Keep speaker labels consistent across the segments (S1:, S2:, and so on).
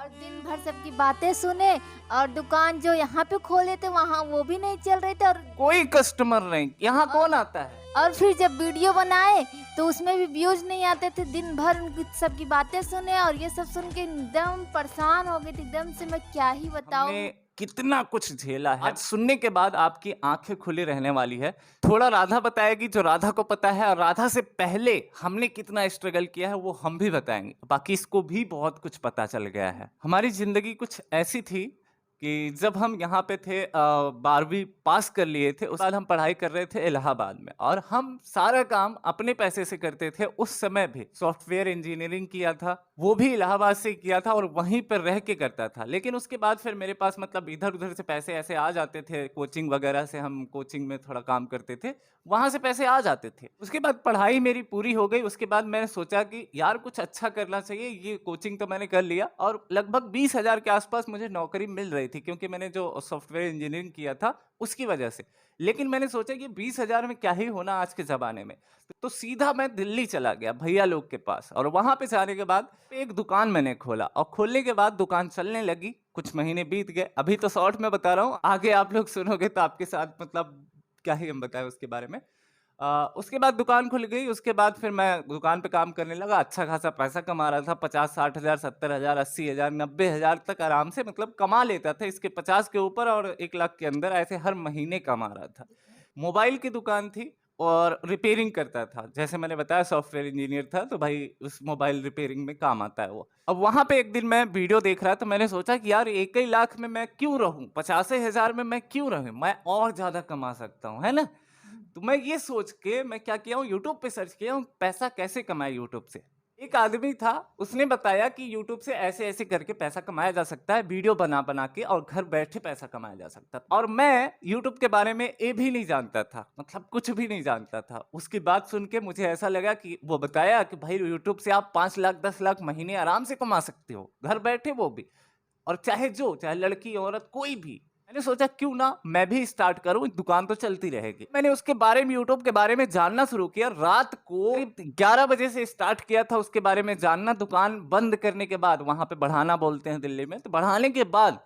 S1: और दिन भर सबकी बातें सुने और दुकान जो यहाँ पे खोले थे वहाँ वो भी नहीं चल रहे थे
S2: कोई कस्टमर नहीं, यहाँ कौन आता है?
S1: और फिर जब वीडियो बनाए तो उसमें भी व्यूज नहीं आते थे। दिन भर उनकी सबकी बातें सुने और ये सब सुन के एकदम परेशान हो गई थी। एकदम से मैं क्या ही बताऊं।
S2: हमने कितना कुछ झेला है। आज सुनने के बाद आपकी आंखें खुली रहने वाली है। थोड़ा राधा बताएगी जो राधा को पता है, और राधा से पहले हमने कितना स्ट्रगल किया है वो हम भी बताएंगे। बाकी इसको भी बहुत कुछ पता चल गया है। हमारी जिंदगी कुछ ऐसी थी कि जब हम यहाँ पे थे 12वीं पास कर लिए थे, उसके बाद हम पढ़ाई कर रहे थे इलाहाबाद में, और हम सारा काम अपने पैसे से करते थे। उस समय भी सॉफ्टवेयर इंजीनियरिंग किया था, वो भी इलाहाबाद से किया था और वहीं पर रह के करता था। लेकिन उसके बाद फिर मेरे पास मतलब इधर उधर से पैसे ऐसे आ जाते थे, कोचिंग वगैरह से, हम कोचिंग में थोड़ा काम करते थे, वहां से पैसे आ जाते थे। उसके बाद पढ़ाई मेरी पूरी हो गई। उसके बाद मैंने सोचा कि यार कुछ अच्छा करना चाहिए। ये कोचिंग तो मैंने कर लिया और लगभग 20,000 के आसपास मुझे नौकरी मिल रही थी, क्योंकि मैंने जो सॉफ्टवेयर इंजीनियरिंग किया था उसकी वजह से। लेकिन मैंने सोचा कि 20,000 में क्या ही होना आज के ज़माने में। तो सीधा मैं दिल्ली चला गया भैया लोग के पास, और वहाँ पे जाने के बाद एक दुकान मैंने खोला, और खोलने के बाद दुकान चलने लगी। कुछ महीने बीत गए। अभी तो शॉर्ट में बता रहा हूँ, आगे आप लोग सुनोगे तो आपके साथ मतलब क्या ही हम बताएं उसके बारे में। उसके बाद दुकान खुल गई। उसके बाद फिर मैं दुकान पे काम करने लगा। अच्छा खासा पैसा कमा रहा था, 50-60 हज़ार, 70 हज़ार, 80 हज़ार, 90 हज़ार तक आराम से मतलब कमा लेता था। इसके 50 के ऊपर और 1 लाख के अंदर ऐसे हर महीने कमा रहा था। मोबाइल की दुकान थी और रिपेयरिंग करता था। जैसे मैंने बताया सॉफ्टवेयर इंजीनियर था, तो भाई उस मोबाइल रिपेयरिंग में काम आता है वो। अब वहाँ पे एक दिन मैं वीडियो देख रहा था, मैंने सोचा कि यार 1 ही लाख में मैं क्यों रहूं, 50 हज़ार में मैं क्यों रहूं, मैं और ज्यादा कमा सकता हूँ, है ना। तो मैं ये सोच के मैं क्या किया हूँ, यूट्यूब पे सर्च किया हूँ पैसा कैसे कमाए यूट्यूब से। एक आदमी था, उसने बताया कि यूट्यूब से ऐसे ऐसे करके पैसा कमाया जा सकता है, वीडियो बना बना के, और घर बैठे पैसा कमाया जा सकता था। और मैं यूट्यूब के बारे में ए भी नहीं जानता था, मतलब कुछ भी नहीं जानता था। उसकी बात सुन के मुझे ऐसा लगा कि वो बताया कि भाई यूट्यूब से आप 5 लाख 10 लाख महीने आराम से कमा सकते हो, घर बैठे, वो भी। और चाहे लड़की औरत कोई भी। मैंने सोचा क्यों ना मैं भी स्टार्ट करूं, दुकान तो चलती रहेगी। मैंने उसके बारे में, यूट्यूब के बारे में जानना शुरू किया। रात को 11 बजे से स्टार्ट किया था उसके बारे में जानना। दुकान बंद करने के बाद, वहां पे बढ़ाना बोलते हैं दिल्ली में, तो बढ़ाने के बाद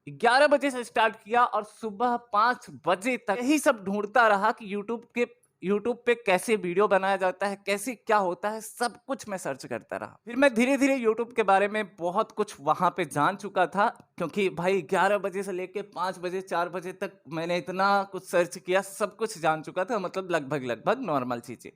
S2: 11 बजे से स्टार्ट किया और सुबह 5 बजे तक यही सब ढूंढता रहा कि यूट्यूब पे कैसे वीडियो बनाया जाता है, कैसे क्या होता है, सब कुछ मैं सर्च करता रहा। फिर मैं धीरे धीरे यूट्यूब के बारे में बहुत कुछ वहां पे जान चुका था, क्योंकि भाई 11 बजे से लेके 5 बजे 4 बजे तक मैंने इतना कुछ सर्च किया, सब कुछ जान चुका था, मतलब लगभग लगभग नॉर्मल चीजें।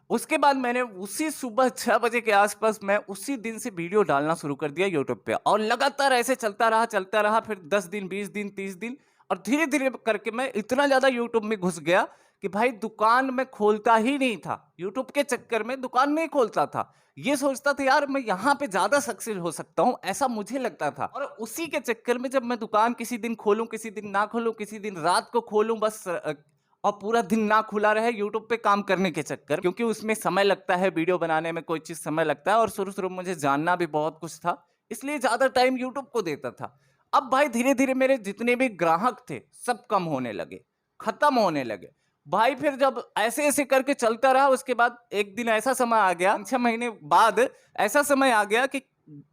S2: उसके बाद मैंने उसी सुबह 6 बजे के आसपास मैं उसी दिन से वीडियो डालना शुरू कर दिया यूट्यूब पे, और लगातार ऐसे चलता रहा। फिर 10 दिन, 20 दिन, 30 दिन, और धीरे धीरे करके मैं इतना ज्यादा यूट्यूब में घुस गया कि भाई दुकान में खोलता ही नहीं था। यूट्यूब के चक्कर में दुकान नहीं खोलता था। ये सोचता था यार मैं यहाँ पे ज्यादा सक्सेस हो सकता हूँ, ऐसा मुझे लगता था। और उसी के चक्कर में जब मैं दुकान किसी दिन खोलूं, किसी दिन ना खोलूं, किसी दिन रात को खोलूं, बस और पूरा दिन ना खुला रहे यूट्यूब पे काम करने के चक्कर, क्योंकि उसमें समय लगता है, वीडियो बनाने में कोई चीज समय लगता है, और शुरू शुरू में मुझे जानना भी बहुत कुछ था, इसलिए ज्यादा टाइम यूट्यूब को देता था। अब भाई धीरे धीरे मेरे जितने भी ग्राहक थे सब कम होने लगे, खत्म होने लगे। भाई फिर जब ऐसे ऐसे करके चलता रहा, उसके बाद एक दिन ऐसा समय आ गया, 6 महीने बाद ऐसा समय आ गया कि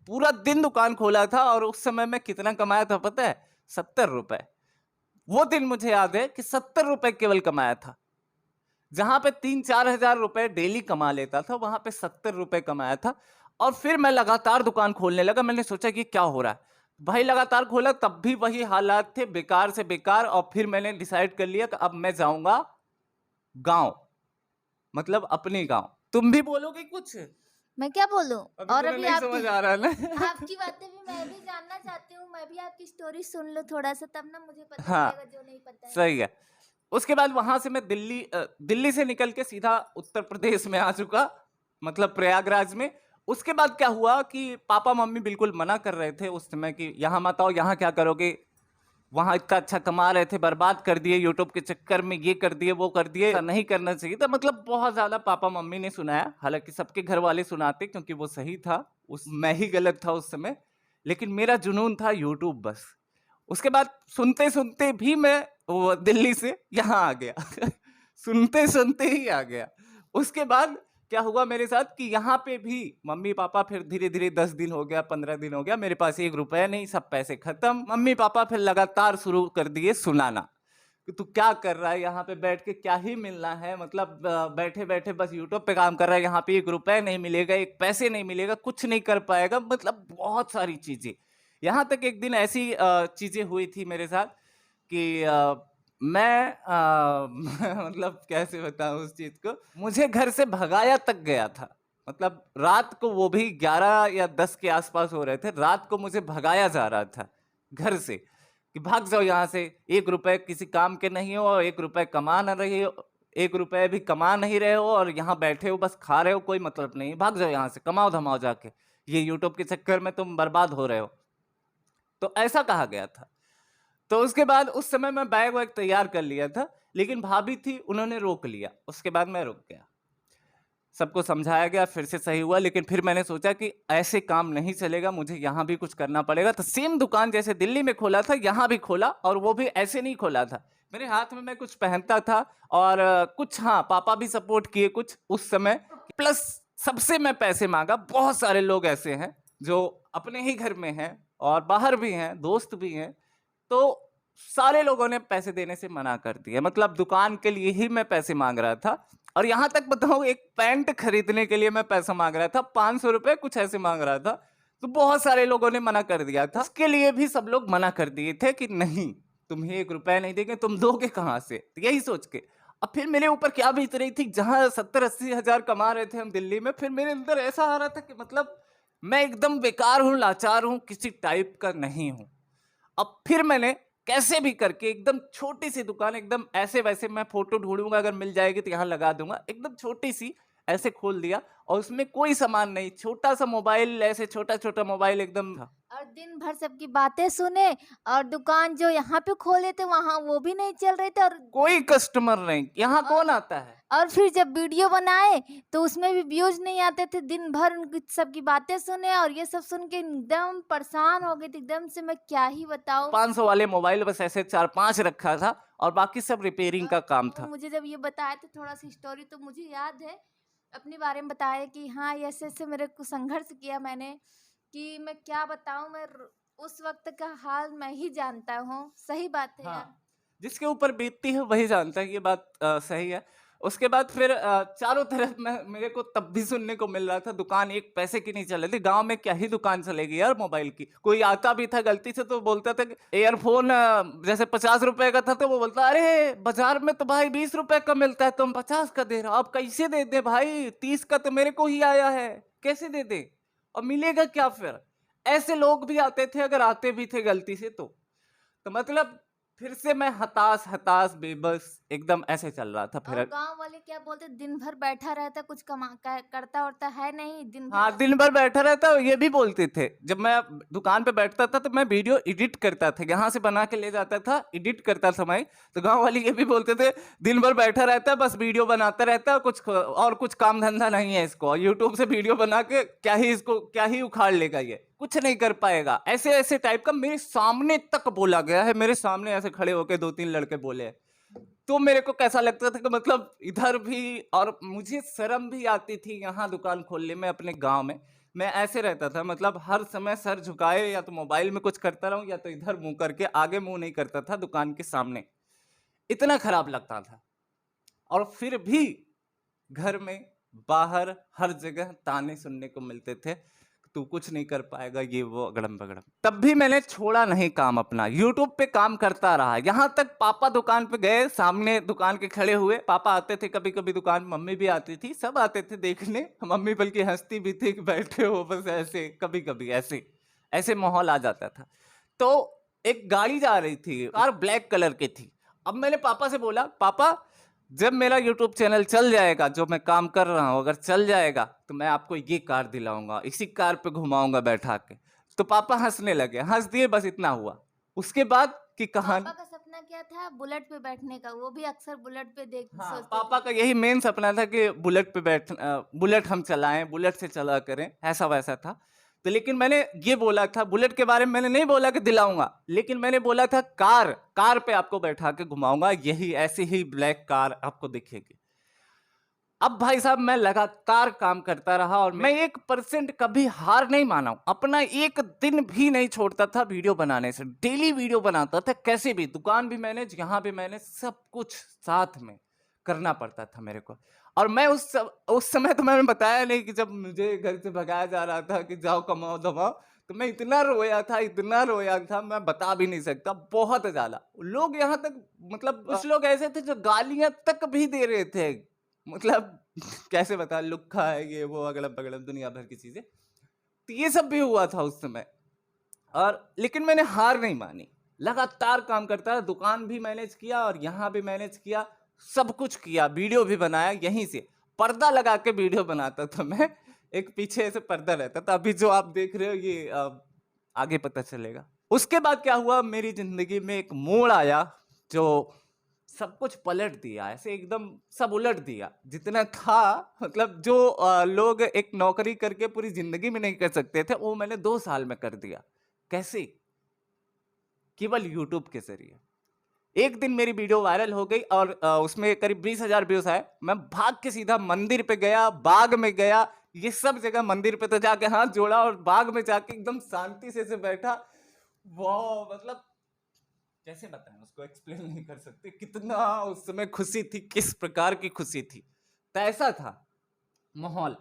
S2: पूरा दिन दुकान खोला था, और उस समय मैं कितना कमाया था पता है? 70 रुपए। वो दिन मुझे याद है कि 70 रुपए केवल कमाया था। जहां पे 3-4 हज़ार रुपए डेली कमा लेता था, वहां पे 70 रुपए कमाया था। और फिर मैं लगातार दुकान खोलने लगा। मैंने सोचा कि क्या हो रहा है, भाई लगातार खोला, तब भी वही हालात थे, बेकार से बेकार। और फिर मैंने डिसाइड कर लिया कि अब मैं जाऊंगा गांव, मतलब अपने गांव। तुम भी बोलोगे कुछ?
S1: मैं क्या बोलूं।
S2: अभी
S1: और
S2: तुम्हें
S1: अभी
S2: नहीं
S1: आपकी
S2: समझ आ रहा है ना?
S1: आपकी बातें भी मैं भी जानना चाहती हूँ। मैं भी आपकी स्टोरी सुन लूं थोड़ा सा, तब ना मुझे पता चलेगा
S2: हाँ,
S1: जो नहीं पता है।
S2: सही है। उसके बाद वहां से मैं दिल्ली से निकल के सीधा उत्तर प्रदेश में आ चुका, मतलब प्रयागराज में। उसके बाद क्या हुआ कि पापा मम्मी बिल्कुल मना कर रहे थे उस समय कि यहाँ मत आओ, यहाँ क्या करोगे, वहां इतना अच्छा कमा रहे थे, बर्बाद कर दिए यूट्यूब के चक्कर में, ये कर दिए वो कर दिए, ऐसा नहीं करना चाहिए था। मतलब बहुत ज्यादा पापा मम्मी ने सुनाया, हालांकि सबके घर वाले सुनाते क्योंकि वो सही था, उस मैं ही गलत था उस समय। लेकिन मेरा जुनून था यूट्यूब बस। उसके बाद सुनते सुनते भी मैं वो दिल्ली से यहाँ आ गया सुनते सुनते ही आ गया। उसके बाद क्या हुआ मेरे साथ कि यहाँ पे भी मम्मी पापा फिर धीरे धीरे 10 दिन हो गया, 15 दिन हो गया, मेरे पास 1 रुपया नहीं, सब पैसे खत्म। मम्मी पापा फिर लगातार शुरू कर दिए सुनाना कि तू क्या कर रहा है यहाँ पे बैठ के, क्या ही मिलना है, मतलब बैठे बैठे बस यूट्यूब पे काम कर रहा है, यहाँ पे 1 रुपया नहीं मिलेगा, 1 पैसे नहीं मिलेगा, कुछ नहीं कर पाएगा, मतलब बहुत सारी चीजें। यहाँ तक एक दिन ऐसी चीजें हुई थी मेरे साथ कि मैं मतलब कैसे बताऊं उस चीज को, मुझे घर से भगाया तक गया था। मतलब रात को, वो भी 11 या 10 के आसपास हो रहे थे, रात को मुझे भगाया जा रहा था घर से कि भाग जाओ यहाँ से, 1 रुपए किसी काम के नहीं हो और 1 रुपए कमा न रहे हो, 1 रुपए भी कमा नहीं रहे हो और यहाँ बैठे हो बस खा रहे हो, कोई मतलब नहीं, भाग जाओ यहाँ से, कमाओ धमाओ जाके, ये यूट्यूब के चक्कर में तुम बर्बाद हो रहे हो। तो ऐसा कहा गया था। तो उसके बाद उस समय मैं बैग वैग तैयार कर लिया था, लेकिन भाभी थी, उन्होंने रोक लिया। उसके बाद मैं रुक गया, सबको समझाया गया, फिर से सही हुआ, लेकिन फिर मैंने सोचा कि ऐसे काम नहीं चलेगा, मुझे यहाँ भी कुछ करना पड़ेगा। तो सेम दुकान जैसे दिल्ली में खोला था, यहाँ भी खोला, और वो भी ऐसे नहीं खोला था। मेरे हाथ में मैं कुछ पहनता था और कुछ, हाँ, पापा भी सपोर्ट किए कुछ उस समय, प्लस सबसे मैं पैसे मांगा। बहुत सारे लोग ऐसे हैं जो अपने ही घर में हैं और बाहर भी हैं, दोस्त भी हैं, तो सारे लोगों ने पैसे देने से मना कर दिया। मतलब दुकान के लिए ही मैं पैसे मांग रहा था, और यहाँ तक बताऊं, एक पैंट खरीदने के लिए मैं पैसा मांग रहा था, 500 रुपए कुछ ऐसे मांग रहा था। तो बहुत सारे लोगों ने मना कर दिया था, उसके लिए भी सब लोग मना कर दिए थे कि नहीं, तुम्हें 1 रुपया नहीं देंगे, तुम दोगे कहाँ से, तो यही सोच के। अब फिर मेरे ऊपर क्या बीत रही थी, जहां 70-80 हजार कमा रहे थे हम दिल्ली में, फिर मेरे अंदर ऐसा आ रहा था कि मतलब मैं एकदम बेकार हूं, लाचार हूं, किसी टाइप का नहीं हूं। अब फिर मैंने कैसे भी करके एकदम छोटी सी दुकान, एकदम ऐसे वैसे, मैं फोटो ढूंढूंगा, अगर मिल जाएगी तो यहाँ लगा दूंगा, एकदम छोटी सी ऐसे खोल दिया, और उसमें कोई सामान नहीं, छोटा सा मोबाइल, ऐसे छोटा छोटा मोबाइल एकदम था।
S1: और दिन भर सबकी बातें सुने, और दुकान जो यहाँ पे खोले थे वहां वो भी नहीं चल रहे थे, और
S2: कोई कस्टमर नहीं, यहाँ कौन आता है।
S1: और फिर जब वीडियो बनाए तो उसमें भी व्यूज नहीं आते थे। दिन भर उनकी सबकी बातें सुने और ये सब सुन के एकदम परेशान हो गई थी, एकदम से मैं क्या ही बताऊं।
S2: 500 वाले मोबाइल बस ऐसे 4-5 रखा था, और बाकी सब रिपेयरिंग का काम था।
S1: मुझे जब ये बताया था थोड़ा सी स्टोरी, तो मुझे याद है अपने बारे में बताया कि हाँ, ऐसे ऐसे मेरे को संघर्ष किया मैंने, कि मैं क्या बताऊं, मैं उस वक्त का हाल मैं ही जानता हूँ। सही बात है यार।
S2: हाँ, जिसके ऊपर बीतती है वही जानता है, ये बात सही है। उसके बाद फिर चारों तरफ मेरे को तब भी सुनने को मिल रहा था, दुकान 1 पैसे की नहीं चल रही थी। गांव में क्या ही दुकान चलेगी यार मोबाइल की, कोई आता भी था गलती से तो बोलता था कि एयरफोन जैसे 50 रुपए का था, तो वो बोलता, अरे बाजार में तो भाई 20 रुपए का मिलता है, तुम 50 का दे रहे हो, आप कैसे दे दे भाई, 30 का तो मेरे को ही आया है, कैसे दे दे, और मिलेगा क्या फिर। ऐसे लोग भी आते थे, अगर आते भी थे गलती से तो मतलब फिर से मैं हताश हताश बेबस एकदम ऐसे चल रहा था।
S1: और
S2: फिर
S1: गांव वाले क्या बोलते, दिन भर बैठा रहता, कुछ करता उरता है नहीं, दिन भर।
S2: हाँ, दिन भर बैठा रहता, ये भी बोलते थे। जब मैं दुकान पे बैठता था तो मैं वीडियो एडिट करता था, यहाँ से बना के ले जाता था, एडिट करता था मैं, तो गांव वाले ये भी बोलते थे, दिन भर बैठा रहता है, बस वीडियो बनाता रहता है, कुछ काम धंधा नहीं है इसको, यूट्यूब से वीडियो बना के क्या ही उखाड़ लेगा, ये कुछ नहीं कर पाएगा, ऐसे ऐसे टाइप का मेरे सामने तक बोला गया है। मेरे सामने ऐसे खड़े होके 2-3 लड़के बोले। तो मेरे को कैसा लगता था कि मतलब इधर भी, और मुझे शर्म भी आती थी यहाँ दुकान खोलने में अपने गांव में। मैं ऐसे रहता था, मतलब हर समय सर झुकाए, या तो मोबाइल में कुछ करता रहूं, या तो इधर मुंह करके, आगे मुंह नहीं करता था दुकान के सामने, इतना खराब लगता था। और फिर भी घर में, बाहर, हर जगह ताने सुनने को मिलते थे, तू कुछ नहीं कर पाएगा, ये वो, अगड़म बगड़म। तब भी मैंने छोड़ा नहीं काम अपना, यूट्यूब पे काम करता रहा। यहाँ तक पापा दुकान पे गए, सामने दुकान के खड़े हुए, पापा आते थे कभी कभी दुकान, मम्मी भी आती थी, सब आते थे देखने। मम्मी बल्कि हंसती भी थी कि बैठे हो बस ऐसे, कभी कभी ऐसे ऐसे माहौल आ जाता था। तो एक गाड़ी जा रही थी, कार ब्लैक कलर की थी। अब मैंने पापा से बोला, पापा जब मेरा यूट्यूब चैनल चल जाएगा, जो मैं काम कर रहा हूँ अगर चल जाएगा, तो मैं आपको ये कार दिलाऊंगा, इसी कार पे घुमाऊंगा बैठा के। तो पापा हंसने लगे, हंस दिए, बस इतना हुआ। उसके बाद की कहानी,
S1: पापा का सपना क्या था, बुलेट पे बैठने का, वो भी अक्सर बुलेट पे
S2: हाँ,
S1: सोचते
S2: पापा
S1: थे।
S2: का यही मेन सपना था कि बुलेट हम चलाएं, बुलेट से चला करें, ऐसा वैसा था। तो लेकिन मैंने ये बोला था, बुलेट के बारे में मैंने नहीं बोला कि दिलाऊंगा, लेकिन मैंने बोला था कार पे आपको बैठा के घुमाऊंगा, यही ऐसी ही ब्लैक कार आपको दिखेगी। अब भाई साहब मैं लगातार काम करता रहा और मैं 1% कभी हार नहीं माना हूं। अपना एक दिन भी नहीं छोड़ता था वीडियो बनाने से। डेली वीडियो बनाता था, कैसे भी, दुकान भी मैनेज, यहाँ भी मैनेज, सब कुछ साथ में करना पड़ता था मेरे को। और मैं उस समय तो मैंने बताया नहीं कि जब मुझे घर से भगाया जा रहा था कि जाओ कमाओ दमाओ, तो मैं इतना रोया था, मैं बता भी नहीं सकता, बहुत ज्यादा। लोग यहाँ तक, मतलब कुछ लोग ऐसे थे जो गालियां तक भी दे रहे थे, मतलब कैसे बता, लुक्खा है ये वो अगड़म बगड़म दुनिया भर की चीजें, तो ये सब भी हुआ था उस समय। और लेकिन मैंने हार नहीं मानी, लगातार काम करता रहा, दुकान भी मैनेज किया और यहाँ भी मैनेज किया, सब कुछ किया, वीडियो भी बनाया, यहीं से पर्दा लगा के वीडियो बनाता था मैं। एक पीछे ऐसे पर्दा रहता था, अभी जो आप देख रहे हो ये आगे पता चलेगा। उसके बाद क्या हुआ, मेरी जिंदगी में एक मोड़ आया जो सब कुछ पलट दिया, ऐसे एकदम सब उलट दिया। जितना था, मतलब जो लोग एक नौकरी करके पूरी जिंदगी में नहीं कर सकते थे, वो मैंने 2 साल में कर दिया। कैसे? केवल यूट्यूब के जरिए। एक दिन मेरी वीडियो वायरल हो गई और उसमें करीब 20,000 व्यूज आए। मैं भाग के सीधा मंदिर पे गया, बाग में गया, ये सब जगह, मंदिर पे तो जाके हाथ जोड़ा और बाग में जाके एकदम शांति से बैठा। वाह, मतलब कैसे बताएं, उसको एक्सप्लेन नहीं कर सकते कितना उस समय खुशी थी, किस प्रकार की खुशी थी। तो ऐसा था माहौल।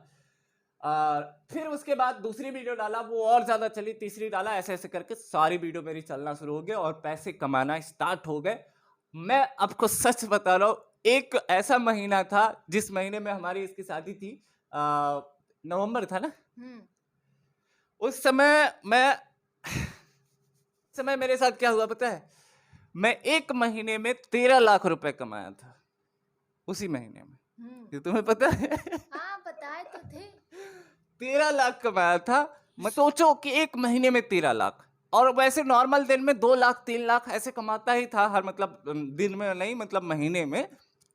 S2: फिर उसके बाद दूसरी वीडियो डाला, वो और ज्यादा चली, तीसरी डाला, ऐसे ऐसे करके सारी वीडियो मेरी चलना शुरू हो गई और पैसे कमाना स्टार्ट हो गए। मैं आपको सच बता रहा हूँ, एक ऐसा महीना था जिस महीने में हमारी इसकी शादी थी, नवंबर था ना। उस समय मेरे साथ क्या हुआ पता है, मैं 1 महीने में 13 लाख रुपए कमाया था, उसी महीने में। ये तुम्हें पता है?
S1: हाँ, बताए तो थे।
S2: 13 लाख कमाया था। मैं सोचो कि 1 महीने में 13 लाख, और वैसे नॉर्मल दिन में 2 लाख 3 लाख ऐसे कमाता ही था, हर मतलब दिन में नहीं, मतलब महीने में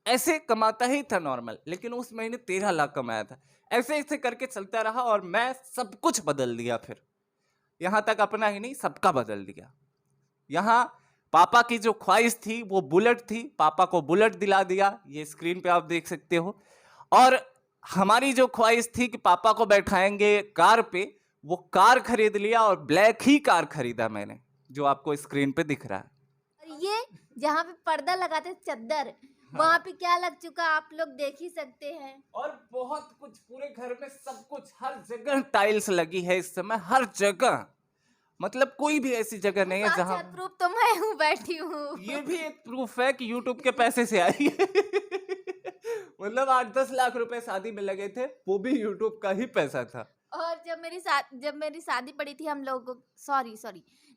S2: ऐसे कमाता ही था नॉर्मल। लेकिन उस महीने 13 लाख कमाया था। ऐसे ऐसे करके चलता रहा और मैं सब कुछ बदल दिया। फिर यहाँ तक अपना ही नहीं, सबका बदल दिया। यहाँ पापा की जो ख्वाहिश थी वो बुलेट थी, पापा को बुलेट दिला दिया, ये स्क्रीन पे आप देख सकते हो। और हमारी जो ख्वाहिश थी कि पापा को बैठाएंगे कार पे, वो कार खरीद लिया और ब्लैक ही कार खरीदा मैंने, जो आपको स्क्रीन पे दिख रहा है।
S1: और ये जहाँ पे पर्दा लगाते चद्दर, वहाँ पे क्या लग चुका आप लोग देख ही सकते हैं।
S2: और बहुत कुछ, पूरे घर में सब कुछ, हर जगह टाइल्स लगी है इस समय, हर जगह, मतलब कोई भी ऐसी जगह नहीं है जहां।
S1: प्रूफ तो मैं हूँ, बैठी हूँ।
S2: ये भी एक प्रूफ है कि यूट्यूब के पैसे से आई है। मतलब 8-10 लाख रुपए शादी में लगे थे, वो भी यूट्यूब का ही पैसा था।
S1: और जब मेरी शादी पड़ी थी, हम लोग, सॉरी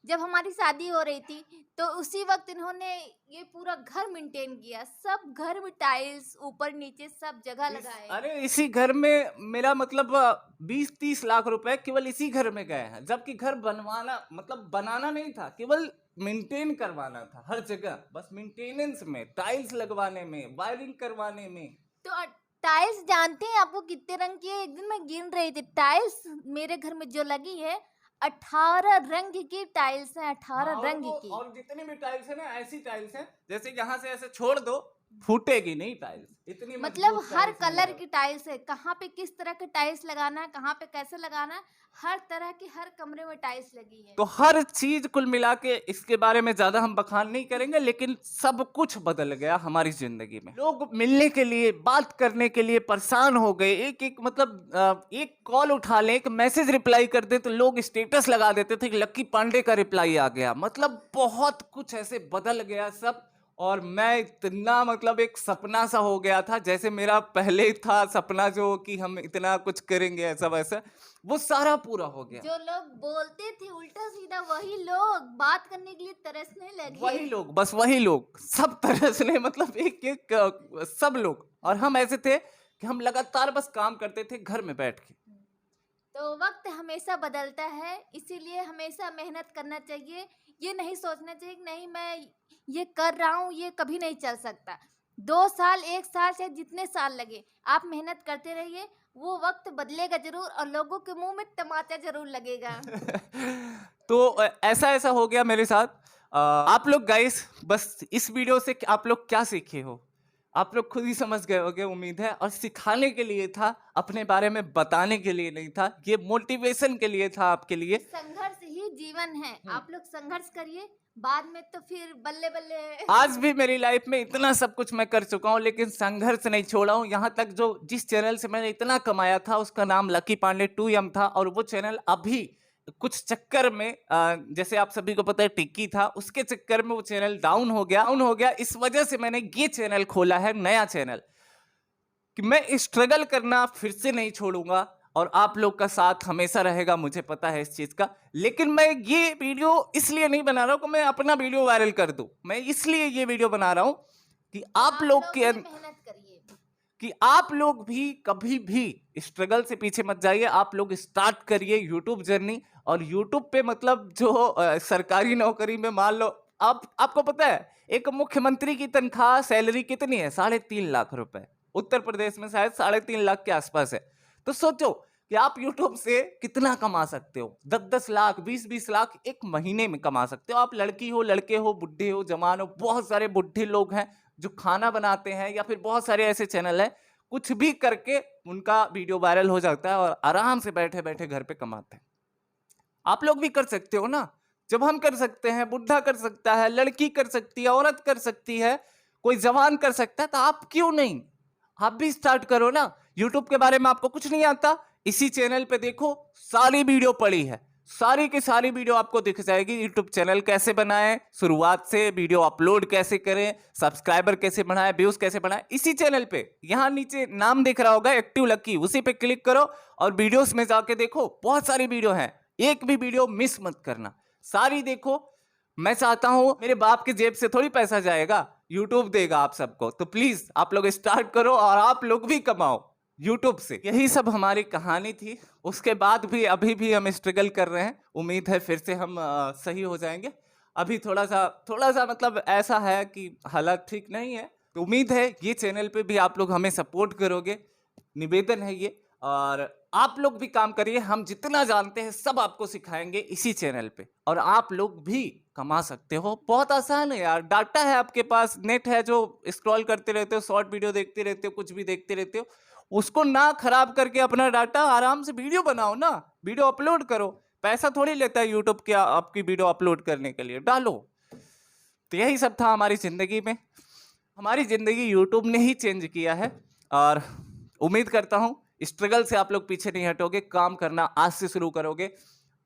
S1: जब हमारी शादी हो रही थी, तो उसी वक्त इन्होंने ये पूरा घर मेंटेन किया, सब घर में टाइल्स ऊपर नीचे सब जगह लगाए।
S2: अरे इसी घर में मेरा मतलब 20-30 लाख रुपए केवल इसी घर में गए हैं, जबकि घर बनवाना, मतलब बनाना नहीं था, केवल मेंटेन करवाना था हर जगह, बस मेंटेनेंस में, टाइल्स लगवाने में, वायरिंग करवाने में।
S1: तो टाइल्स जानते हैं आपको कितने रंग की है? एक दिन मैं गिन रही थी टाइल्स मेरे घर में जो लगी है, 18 रंग की टाइल्स हैं, 18 रंग की।
S2: और जितनी भी टाइल्स है ना, ऐसी टाइल्स हैं जैसे यहाँ से ऐसे छोड़ दो फूटेगी नहीं टाइल्स, इतनी
S1: मतलब हर कलर की टाइल्स है, कहाँ पे किस तरह के टाइल्स लगाना है, कहाँ पे कैसे लगाना है, हर तरह की, हर कमरे में टाइल्स लगी है।
S2: तो हर चीज कुल मिला के, इसके बारे में ज्यादा हम बखान नहीं करेंगे, लेकिन सब कुछ बदल गया हमारी जिंदगी में। लोग मिलने के लिए, बात करने के लिए परेशान हो गए। एक एक मतलब एक कॉल उठा ले, एक मैसेज रिप्लाई कर दे तो लोग स्टेटस लगा देते थे कि लक्की पांडे का रिप्लाई आ गया। मतलब बहुत कुछ ऐसे बदल गया सब। और मैं इतना, मतलब एक सपना सा हो गया था, जैसे मेरा पहले था सपना जो कि हम इतना कुछ करेंगे ऐसा वैसा, वो सारा पूरा हो गया।
S1: जो लोग बोलते थे उल्टा सीधा, वही लोग बात करने के लिए तरसने लगे।
S2: वही लोग, बस वही लोग, सब तरसने, मतलब एक एक सब लोग। और हम ऐसे थे कि हम लगातार बस काम करते थे घर में बैठ के।
S1: तो वक्त हमेशा बदलता है, इसीलिए हमेशा मेहनत करना चाहिए। ये नहीं सोचना चाहिए कि नहीं मैं ये कर रहा हूँ, ये कभी नहीं चल सकता। 2 साल, 1 साल, चाहे जितने साल लगे, आप मेहनत करते रहिए, वो वक्त बदलेगा जरूर और लोगों के मुंह में टमाटर जरूर लगेगा।
S2: तो ऐसा ऐसा हो गया मेरे साथ। आप लोग गाइस, बस इस वीडियो से आप लोग क्या सीखे हो? आप लोग खुद ही समझ गए होंगे उम्मीद है, और सिखाने के लिए था, अपने बारे में बताने के लिए नहीं था, ये मोटिवेशन के लिए था आपके लिए।
S1: संघर्ष ही जीवन है, आप लोग संघर्ष करिए, बाद में तो फिर बल्ले बल्ले।
S2: आज भी मेरी लाइफ में इतना सब कुछ मैं कर चुका हूँ, लेकिन संघर्ष नहीं छोड़ा हूँ। यहाँ तक जो जिस चैनल से मैंने इतना कमाया था उसका नाम लकी पांडे 2M था, और वो चैनल अभी कुछ चक्कर में जैसे आप सभी को पता है टिक्की था, उसके चक्कर में वो चैनल डाउन हो गया। इस वजह से मैंने ये चैनल खोला है, नया चैनल, कि मैं स्ट्रगल करना फिर से नहीं छोड़ूंगा, और आप लोग का साथ हमेशा रहेगा, मुझे पता है इस चीज का। लेकिन मैं ये वीडियो इसलिए नहीं बना रहा हूं कि मैं अपना वीडियो वायरल कर दूं, मैं इसलिए ये वीडियो बना रहा हूं कि आप लोग
S1: भी
S2: के
S1: मेहनत करिए,
S2: कि आप लोग भी कभी भी स्ट्रगल से पीछे मत जाइए। आप लोग स्टार्ट करिए यूट्यूब जर्नी, और यूट्यूब पे मतलब जो सरकारी नौकरी में मान लो, आपको पता है एक मुख्यमंत्री की तनख्वाह सैलरी कितनी है? 3.5 लाख रुपए। उत्तर प्रदेश में शायद 3.5 लाख के आसपास है। तो सोचो कि आप यूट्यूब से कितना कमा सकते हो, 10-10 लाख, 20-20 लाख एक महीने में कमा सकते हो। आप लड़की हो, लड़के हो, बुढ़े हो, जवान हो, बहुत सारे बुढ़े लोग हैं जो खाना बनाते हैं, या फिर बहुत सारे ऐसे चैनल हैं, कुछ भी करके उनका वीडियो वायरल हो जाता है और आराम से बैठे बैठे घर पे कमाते हैं। आप लोग भी कर सकते हो ना। जब हम कर सकते हैं, बुढ़ा कर सकता है, लड़की कर सकती है, औरत कर सकती है, कोई जवान कर सकता है, तो आप क्यों नहीं? आप भी स्टार्ट करो ना। यूट्यूब के बारे में आपको कुछ नहीं आता, इसी चैनल पे देखो, सारी वीडियो पड़ी है, सारी की सारी वीडियो आपको दिख जाएगी। यूट्यूब चैनल कैसे बनाएं, शुरुआत से वीडियो अपलोड कैसे करें, सब्सक्राइबर कैसे बढ़ाएं, व्यूज कैसे बढ़ाएं, इसी चैनल पे। यहाँ नीचे नाम दिख रहा होगा एक्टिव लकी, उसी पे क्लिक करो और वीडियोस में जाके देखो, बहुत सारी वीडियो हैं, एक भी वीडियो मिस मत करना, सारी देखो। मैं चाहता हूं, मेरे बाप के जेब से थोड़ी पैसा जाएगा, यूट्यूब देगा आप सबको। तो प्लीज आप लोग स्टार्ट करो और आप लोग भी कमाओ यूट्यूब से। यही सब हमारी कहानी थी। उसके बाद भी अभी भी हम स्ट्रगल कर रहे हैं, उम्मीद है फिर से हम सही हो जाएंगे। अभी थोड़ा सा मतलब ऐसा है कि हालात ठीक नहीं है, तो उम्मीद है ये चैनल पे भी आप लोग हमें सपोर्ट करोगे, निवेदन है ये। और आप लोग भी काम करिए, हम जितना जानते हैं सब आपको सिखाएंगे इसी चैनल पे, और आप लोग भी कमा सकते हो। बहुत आसान है यार, डाटा है आपके पास, नेट है, जो स्क्रॉल करते रहते हो, शॉर्ट वीडियो देखते रहते हो, कुछ भी देखते रहते हो, उसको ना खराब करके अपना डाटा आराम से वीडियो बनाओ ना, वीडियो अपलोड करो। पैसा थोड़ी लेता है यूट्यूब के आपकी वीडियो अपलोड करने के लिए, डालो। तो यही सब था हमारी जिंदगी में, हमारी जिंदगी यूट्यूब ने ही चेंज किया है। और उम्मीद करता हूं स्ट्रगल से आप लोग पीछे नहीं हटोगे, काम करना आज से शुरू करोगे।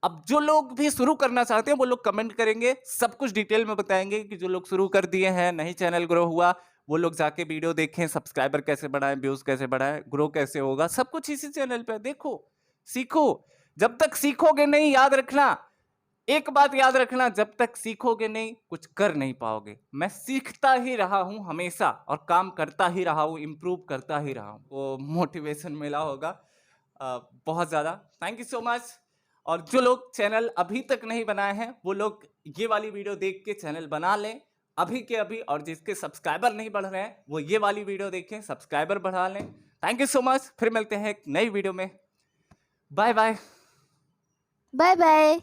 S2: अब जो लोग भी शुरू करना चाहते हैं वो लोग कमेंट करेंगे, सब कुछ डिटेल में बताएंगे कि जो लोग शुरू कर दिए हैं, नहीं चैनल ग्रो हुआ, वो लोग जाके वीडियो देखें, सब्सक्राइबर कैसे बढ़ाएं, व्यूज कैसे बढ़ाएं, ग्रो कैसे होगा, सब कुछ इसी चैनल पे देखो, सीखो। जब तक सीखोगे नहीं, याद रखना, एक बात याद रखना, जब तक सीखोगे नहीं कुछ कर नहीं पाओगे। मैं सीखता ही रहा हूं हमेशा, और काम करता ही रहा हूं, इंप्रूव करता ही रहा हूं। वो मोटिवेशन मिला होगा बहुत ज्यादा। Thank you so much. और जो लोग चैनल अभी तक नहीं बनाए हैं वो लोग ये वाली वीडियो देख के चैनल बना लें अभी के अभी, और जिसके सब्सक्राइबर नहीं बढ़ रहे हैं वो ये वाली वीडियो देखें, सब्सक्राइबर बढ़ा लें। Thank you so much. फिर मिलते हैं एक नई वीडियो में। Bye bye.
S1: Bye bye.